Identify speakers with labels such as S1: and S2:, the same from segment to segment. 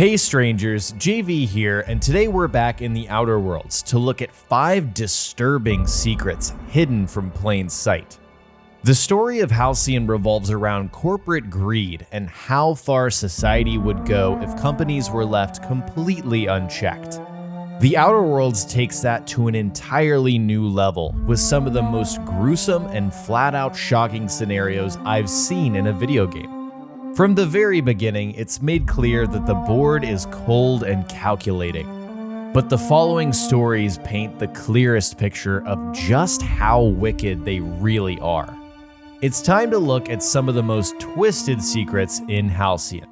S1: Hey strangers, JV here, and today we're back in the Outer Worlds to look at 5 disturbing secrets hidden from plain sight. The story of Halcyon revolves around corporate greed and how far society would go if companies were left completely unchecked. The Outer Worlds takes that to an entirely new level with some of the most gruesome and flat-out shocking scenarios I've seen in a video game. From the very beginning, it's made clear that the board is cold and calculating. But the following stories paint the clearest picture of just how wicked they really are. It's time to look at some of the most twisted secrets in Halcyon.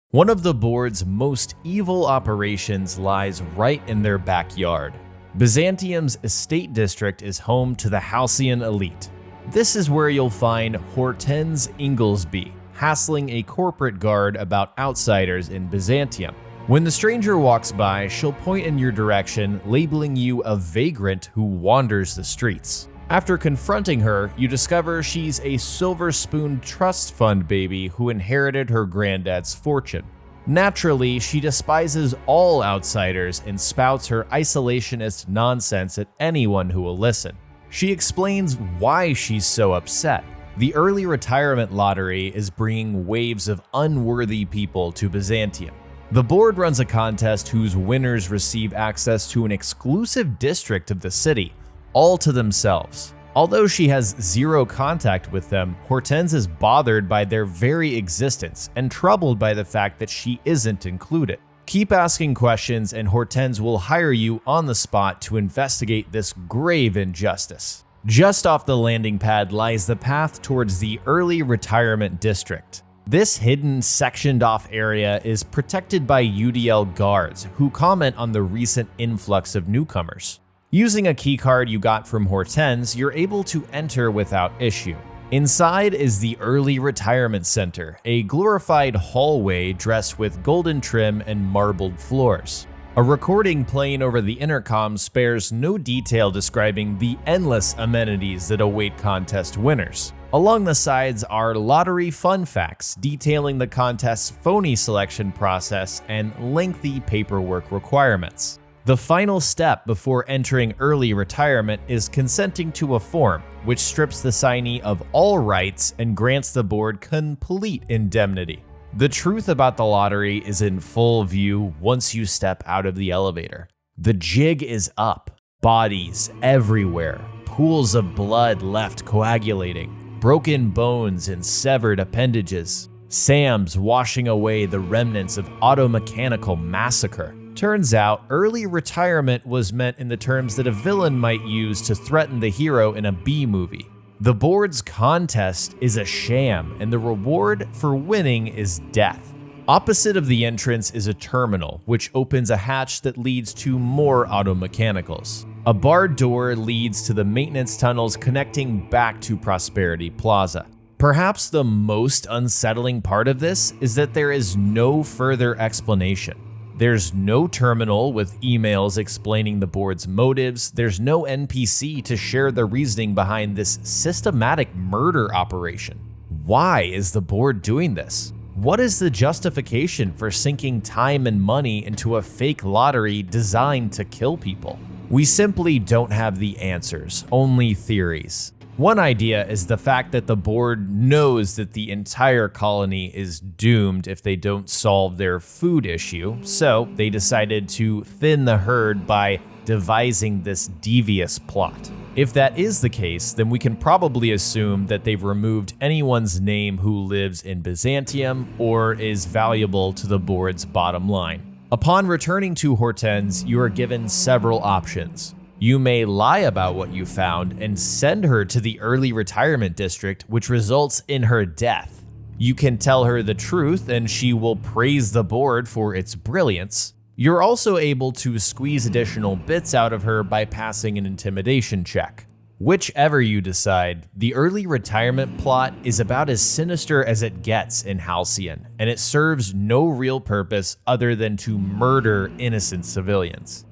S1: One of the board's most evil operations lies right in their backyard. Byzantium's estate district is home to the Halcyon elite. This is where you'll find Hortense Inglesby, hassling a corporate guard about outsiders in Byzantium. When the stranger walks by, she'll point in your direction, labeling you a vagrant who wanders the streets. After confronting her, you discover she's a Silver Spoon trust fund baby who inherited her granddad's fortune. Naturally, she despises all outsiders and spouts her isolationist nonsense at anyone who will listen. She explains why she's so upset. The early retirement lottery is bringing waves of unworthy people to Byzantium. The board runs a contest whose winners receive access to an exclusive district of the city, all to themselves. Although she has zero contact with them, Hortense is bothered by their very existence and troubled by the fact that she isn't included. Keep asking questions and Hortense will hire you on the spot to investigate this grave injustice. Just off the landing pad lies the path towards the early retirement district. This hidden, sectioned-off area is protected by UDL guards who comment on the recent influx of newcomers. Using a keycard you got from Hortense, you're able to enter without issue. Inside is the Early Retirement Center, a glorified hallway dressed with golden trim and marbled floors. A recording playing over the intercom spares no detail describing the endless amenities that await contest winners. Along the sides are lottery fun facts detailing the contest's phony selection process and lengthy paperwork requirements. The final step before entering early retirement is consenting to a form, which strips the signee of all rights and grants the board complete indemnity. The truth about the lottery is in full view once you step out of the elevator. The jig is up, bodies everywhere, pools of blood left coagulating, broken bones and severed appendages. Sam's washing away the remnants of automechanical massacre. Turns out, early retirement was meant in the terms that a villain might use to threaten the hero in a B-movie. The board's contest is a sham, and the reward for winning is death. Opposite of the entrance is a terminal, which opens a hatch that leads to more automechanicals. A barred door leads to the maintenance tunnels connecting back to Prosperity Plaza. Perhaps the most unsettling part of this is that there is no further explanation. There's no terminal with emails explaining the board's motives. There's no NPC to share the reasoning behind this systematic murder operation. Why is the board doing this? What is the justification for sinking time and money into a fake lottery designed to kill people? We simply don't have the answers, only theories. One idea is the fact that the board knows that the entire colony is doomed if they don't solve their food issue, so they decided to thin the herd by devising this devious plot. If that is the case, then we can probably assume that they've removed anyone's name who lives in Byzantium or is valuable to the board's bottom line. Upon returning to Hortense, you are given several options. You may lie about what you found and send her to the early retirement district, which results in her death. You can tell her the truth and she will praise the board for its brilliance. You're also able to squeeze additional bits out of her by passing an intimidation check. Whichever you decide, the early retirement plot is about as sinister as it gets in Halcyon, and it serves no real purpose other than to murder innocent civilians.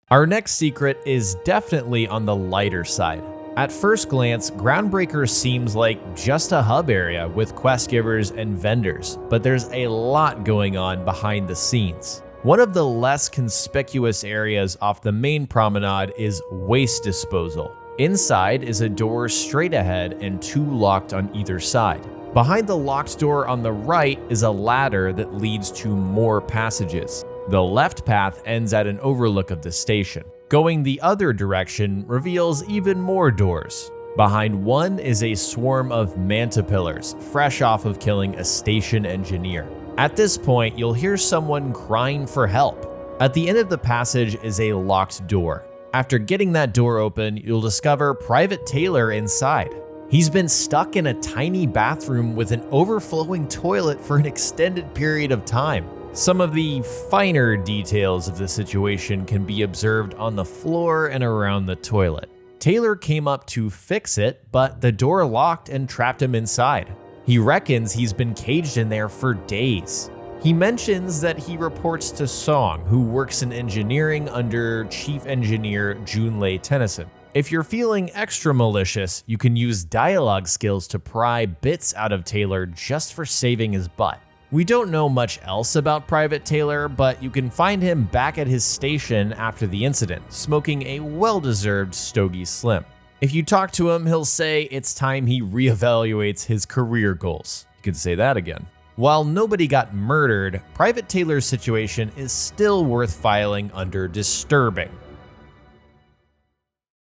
S1: Our next secret is definitely on the lighter side. At first glance, Groundbreaker seems like just a hub area with quest givers and vendors, but there's a lot going on behind the scenes. One of the less conspicuous areas off the main promenade is waste disposal. Inside is a door straight ahead and 2 locked on either side. Behind the locked door on the right is a ladder that leads to more passages. The left path ends at an overlook of the station. Going the other direction reveals even more doors. Behind one is a swarm of mantipillars, fresh off of killing a station engineer. At this point, you'll hear someone crying for help. At the end of the passage is a locked door. After getting that door open, you'll discover Private Taylor inside. He's been stuck in a tiny bathroom with an overflowing toilet for an extended period of time. Some of the finer details of the situation can be observed on the floor and around the toilet. Taylor came up to fix it, but the door locked and trapped him inside. He reckons he's been caged in there for days. He mentions that he reports to Song, who works in engineering under Chief Engineer Junlei Tennyson. If you're feeling extra malicious, you can use dialogue skills to pry bits out of Taylor just for saving his butt. We don't know much else about Private Taylor, but you can find him back at his station after the incident, smoking a well-deserved Stogie Slim. If you talk to him, he'll say it's time he reevaluates his career goals. You could say that again. While nobody got murdered, Private Taylor's situation is still worth filing under disturbing.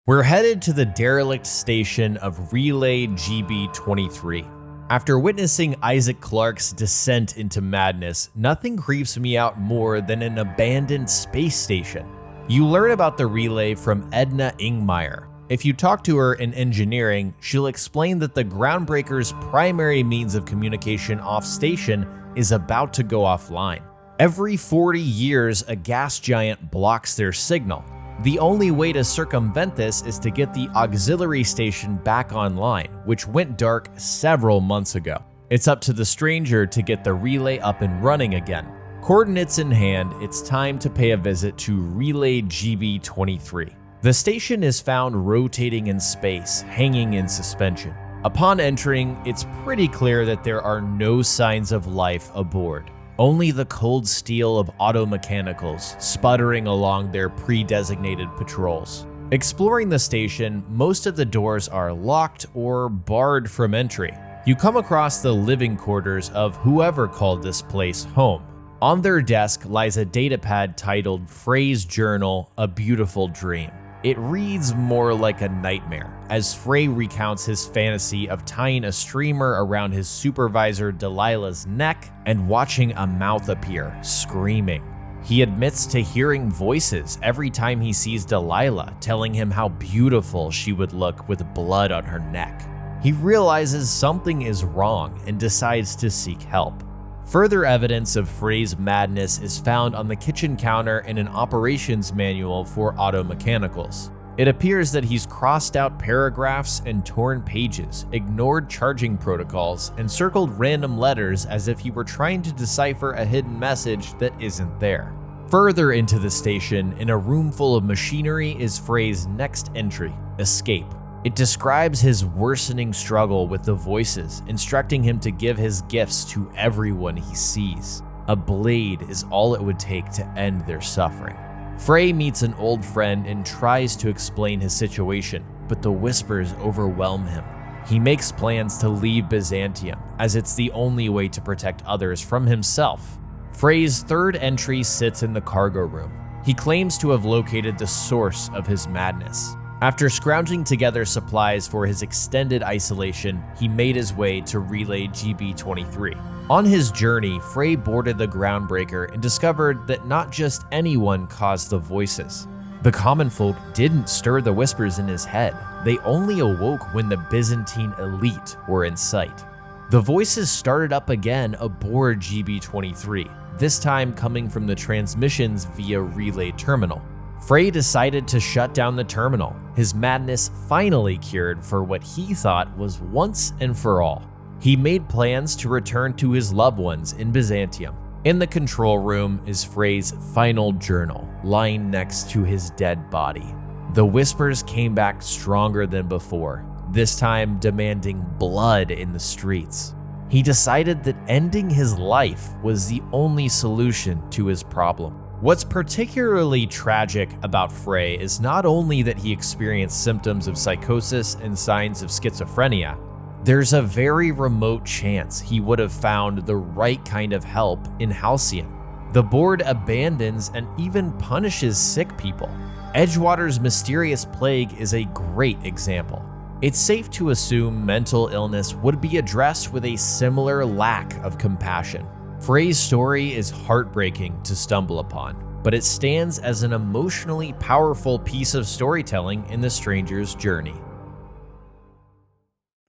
S1: We're headed to the derelict station of Relay GB-23. After witnessing Isaac Clarke's descent into madness, nothing creeps me out more than an abandoned space station. You learn about the relay from Edna Ingmeyer. If you talk to her in engineering, she'll explain that the Groundbreaker's primary means of communication off-station is about to go offline. Every 40 years, a gas giant blocks their signal. The only way to circumvent this is to get the auxiliary station back online, which went dark several months ago. It's up to the stranger to get the relay up and running again. Coordinates in hand, it's time to pay a visit to Relay GB-23. The station is found rotating in space, hanging in suspension. Upon entering, it's pretty clear that there are no signs of life aboard. Only the cold steel of auto mechanicals sputtering along their pre-designated patrols. Exploring the station, most of the doors are locked or barred from entry. You come across the living quarters of whoever called this place home. On their desk lies a datapad titled Frey's Journal, A Beautiful Dream. It reads more like a nightmare, as Frey recounts his fantasy of tying a streamer around his supervisor Delilah's neck and watching a mouth appear, screaming. He admits to hearing voices every time he sees Delilah, telling him how beautiful she would look with blood on her neck. He realizes something is wrong and decides to seek help. Further evidence of Frey's madness is found on the kitchen counter in an operations manual for auto mechanicals. It appears that he's crossed out paragraphs and torn pages, ignored charging protocols, and circled random letters as if he were trying to decipher a hidden message that isn't there. Further into the station, in a room full of machinery, is Frey's next entry, Escape. It describes his worsening struggle with the voices, instructing him to give his gifts to everyone he sees. A blade is all it would take to end their suffering. Frey meets an old friend and tries to explain his situation, but the whispers overwhelm him. He makes plans to leave Byzantium, as it's the only way to protect others from himself. Frey's third entry sits in the cargo room. He claims to have located the source of his madness. After scrounging together supplies for his extended isolation, he made his way to Relay GB-23. On his journey, Frey boarded the Groundbreaker and discovered that not just anyone caused the voices. The common folk didn't stir the whispers in his head. They only awoke when the Byzantine elite were in sight. The voices started up again aboard GB-23, this time coming from the transmissions via Relay Terminal. Frey decided to shut down the terminal, his madness finally cured for what he thought was once and for all. He made plans to return to his loved ones in Byzantium. In the control room is Frey's final journal, lying next to his dead body. The whispers came back stronger than before, this time demanding blood in the streets. He decided that ending his life was the only solution to his problem. What's particularly tragic about Frey is not only that he experienced symptoms of psychosis and signs of schizophrenia, there's a very remote chance he would have found the right kind of help in Halcyon. The board abandons and even punishes sick people. Edgewater's mysterious plague is a great example. It's safe to assume mental illness would be addressed with a similar lack of compassion. Frey's story is heartbreaking to stumble upon, but it stands as an emotionally powerful piece of storytelling in the stranger's journey.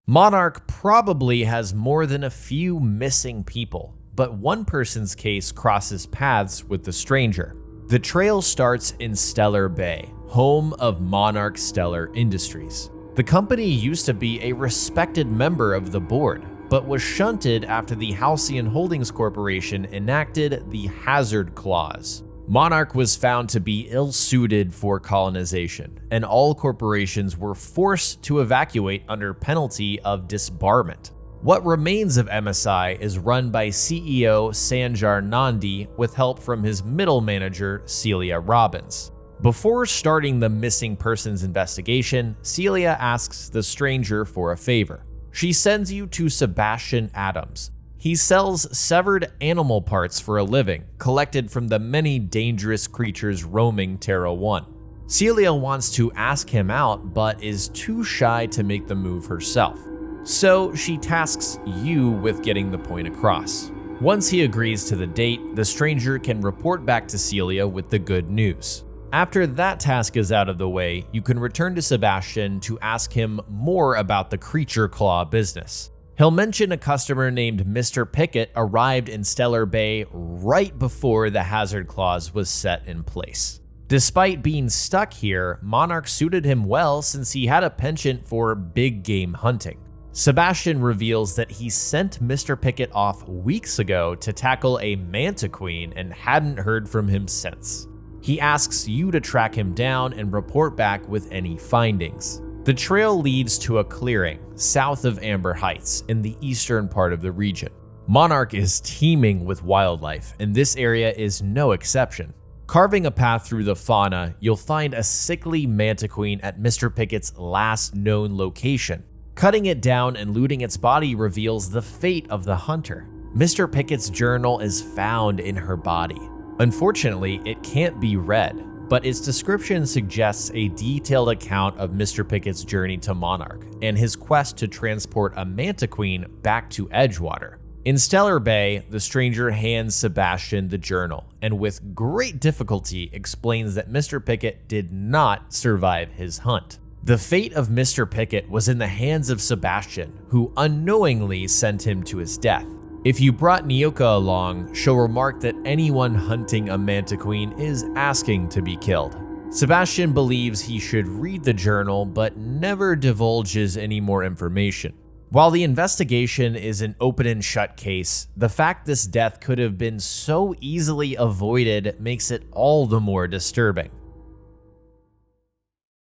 S1: Monarch probably has more than a few missing people, but one person's case crosses paths with the stranger. The trail starts in Stellar Bay, home of Monarch Stellar Industries. The company used to be a respected member of the board, but was shunted after the Halcyon Holdings Corporation enacted the Hazard Clause. Monarch was found to be ill-suited for colonization, and all corporations were forced to evacuate under penalty of disbarment. What remains of MSI is run by CEO Sanjar Nandi with help from his middle manager, Celia Robbins. Before starting the missing persons investigation, Celia asks the stranger for a favor. She sends you to Sebastian Adams. He sells severed animal parts for a living, collected from the many dangerous creatures roaming Terra 1. Celia wants to ask him out, but is too shy to make the move herself. So she tasks you with getting the point across. Once he agrees to the date, the stranger can report back to Celia with the good news. After that task is out of the way, you can return to Sebastian to ask him more about the Creature Claw business. He'll mention a customer named Mr. Pickett arrived in Stellar Bay right before the Hazard Clause was set in place. Despite being stuck here, Monarch suited him well since he had a penchant for big game hunting. Sebastian reveals that he sent Mr. Pickett off weeks ago to tackle a Mantiqueen and hadn't heard from him since. He asks you to track him down and report back with any findings. The trail leads to a clearing south of Amber Heights in the eastern part of the region. Monarch is teeming with wildlife, and this area is no exception. Carving a path through the fauna, you'll find a sickly Mantiqueen at Mr. Pickett's last known location. Cutting it down and looting its body reveals the fate of the hunter. Mr. Pickett's journal is found in her body. Unfortunately, it can't be read, but its description suggests a detailed account of Mr. Pickett's journey to Monarch and his quest to transport a Mantiqueen back to Edgewater. In Stellar Bay, the stranger hands Sebastian the journal and with great difficulty explains that Mr. Pickett did not survive his hunt. The fate of Mr. Pickett was in the hands of Sebastian, who unknowingly sent him to his death. If you brought Nyoka along, she'll remark that anyone hunting a Mantiqueen is asking to be killed. Sebastian believes he should read the journal, but never divulges any more information. While the investigation is an open and shut case, the fact this death could have been so easily avoided makes it all the more disturbing.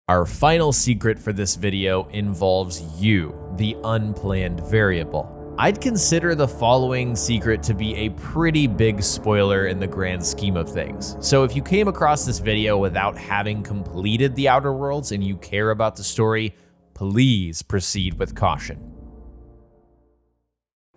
S1: Our final secret for this video involves you, the unplanned variable. I'd consider the following secret to be a pretty big spoiler in the grand scheme of things. So if you came across this video without having completed the Outer Worlds and you care about the story, please proceed with caution.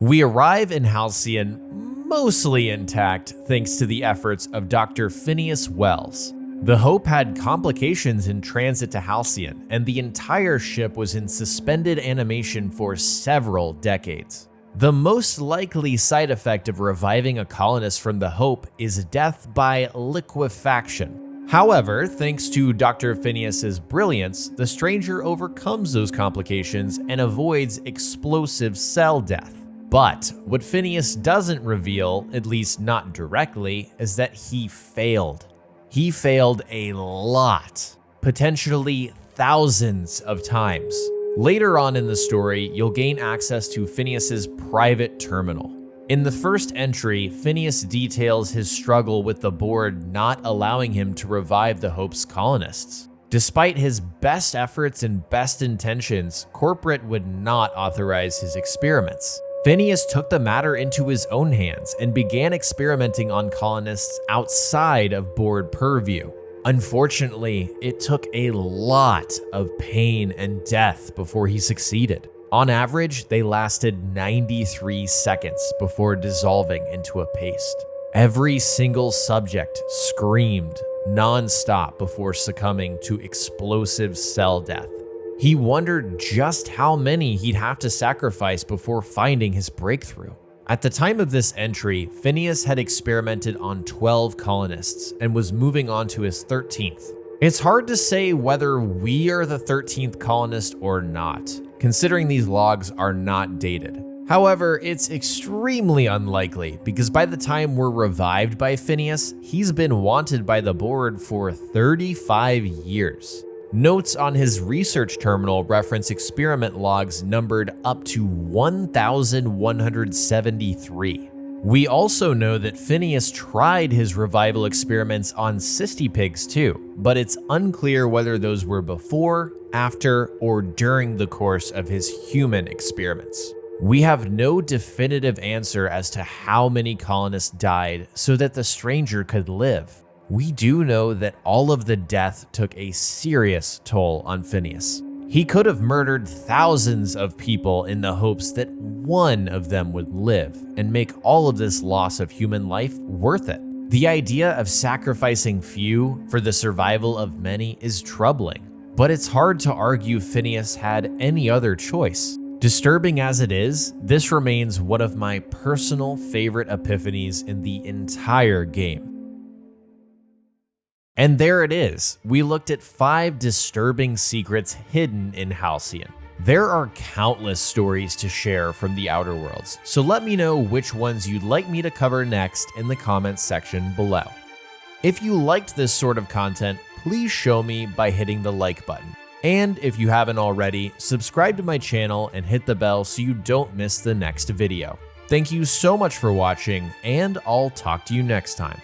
S1: We arrive in Halcyon mostly intact thanks to the efforts of Dr. Phineass Wells. The Hope had complications in transit to Halcyon, and the entire ship was in suspended animation for several decades. The most likely side effect of reviving a colonist from the Hope is death by liquefaction. However, thanks to Dr. Phineass's brilliance, the stranger overcomes those complications and avoids explosive cell death. But what Phineass doesn't reveal, at least not directly, is that he failed. He failed a lot, potentially thousands of times. Later on in the story, you'll gain access to Phineass's private terminal. In the first entry, Phineass details his struggle with the board not allowing him to revive the Hope's colonists. Despite his best efforts and best intentions, corporate would not authorize his experiments. Phineass took the matter into his own hands and began experimenting on colonists outside of board purview. Unfortunately, it took a lot of pain and death before he succeeded. On average, they lasted 93 seconds before dissolving into a paste. Every single subject screamed non-stop before succumbing to explosive cell death. He wondered just how many he'd have to sacrifice before finding his breakthrough. At the time of this entry, Phineass had experimented on 12 colonists and was moving on to his 13th. It's hard to say whether we are the 13th colonist or not, considering these logs are not dated. However, it's extremely unlikely because by the time we're revived by Phineass, he's been wanted by the board for 35 years. Notes on his research terminal reference experiment logs numbered up to 1,173. We also know that Phineass tried his revival experiments on cystipigs too, but it's unclear whether those were before, after, or during the course of his human experiments. We have no definitive answer as to how many colonists died so that the stranger could live. We do know that all of the death took a serious toll on Phineass. He could have murdered thousands of people in the hopes that one of them would live and make all of this loss of human life worth it. The idea of sacrificing few for the survival of many is troubling, but it's hard to argue Phineass had any other choice. Disturbing as it is, this remains one of my personal favorite epiphanies in the entire game. And there it is. We looked at 5 disturbing secrets hidden in Halcyon. There are countless stories to share from the Outer Worlds, so let me know which ones you'd like me to cover next in the comments section below. If you liked this sort of content, please show me by hitting the like button. And if you haven't already, subscribe to my channel and hit the bell so you don't miss the next video. Thank you so much for watching, and I'll talk to you next time.